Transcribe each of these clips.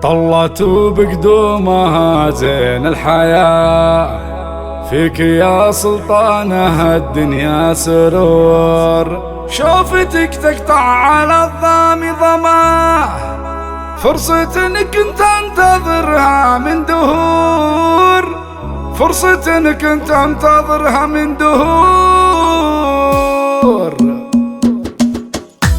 طلت بقدومها زين الحياة، فيك يا سلطانة الدنيا سرور. شوفتك تقطع على الظامي ظما، فرصة كنت انتظرها من دهور، فرصة كنت انتظرها من دهور.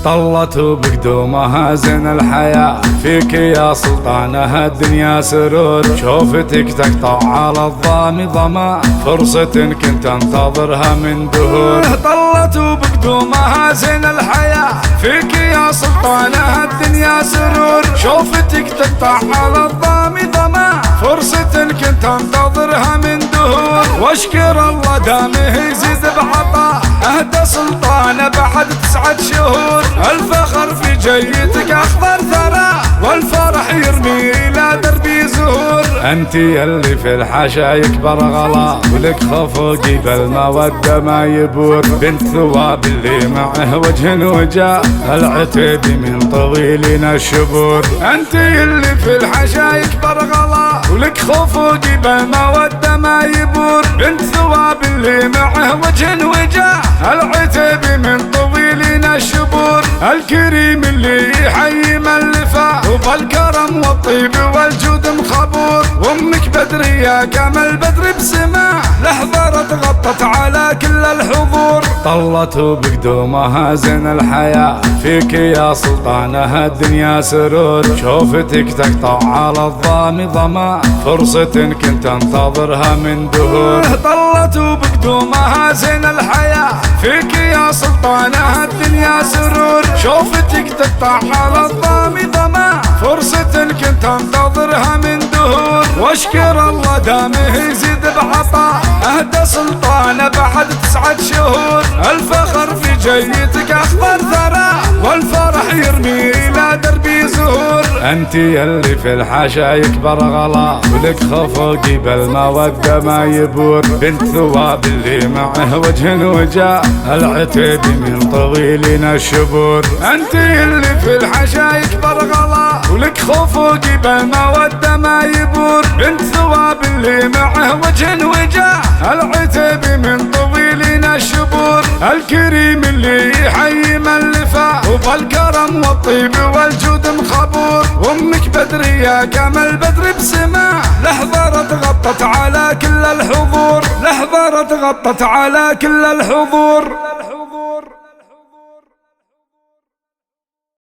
طلت بقدومها زين الحياة، فيك يا سلطانة الدنيا سرور. شوفتك تقطع على الظامي ظما، فرصة كنت انتظرها من دهور. طلت بقدومها زين الحياة، فيك يا سلطانة الدنيا سرور. شوفتك تقطع على الظامي ظما، فرصة كنت انتظرها من دهور. واشكر الله دامه يزيد بعطاء، اهدى سلطانة بعد 9 شهور. الفخر في جيتك اخضر ثرى، والفرح يرمي الى دربي زهور. انت يلي في الحاشا يكبر غلا، ولك خفوقي بالمودة ما يبور. بنت ثواب اللي معه وجه وجاه، العتيب من طويلين الشبور. انت يلي في الحاشا يكبر غلا، ولك خفوقي بالمودة ما يبور. بنت ثواب اللي معه وجه وجاه، العتيب من طويلين الشبور. الكريم اللي يحيي من لفا، وبالكرم والطيب والجود مخبور. وامك بدرية كما البدر بسماع، لحظة غطت على كل الحضور. طلت بقدومها زين الحياة، فيك يا سلطانة الدنيا سرور. شوفتك تقطع على الظامي ظما، فرصة كنت انتظرها من دهور. طلت بقدومها زين الحياة، فيك يا سلطانة الدنيا سرور. شوفتك تقطع على الظامي ظما، فرصة كنت انتظرها من دهور. واشكر الله دامه يزيد بعطاء، اهدى سلطانة بعد 9 شهور. الفخر في جيتك اخضر ثرى، والفرح يرمي الى دربي زهور. انت يلي في الحاشا يكبر غلا، ولك خفوقي بالمودة ما يبور. بنت ثواب اللي معه وجه وجاه، العتيب من طويلين الشبور. انت يلي في الحاشا يكبر غلا، ولك خفوقي بالمودة ما يبور. بنت ثواب اللي معه وجه وجاه، العتيب من طويلين الشبور. الكريم اللي يحيي من لفا، وبالكرم والطيب والجود مخبور. وامك بدرية كما البدر بسماع، لحظة غطت على كل الحضور. لحظة غطت على كل الحضور.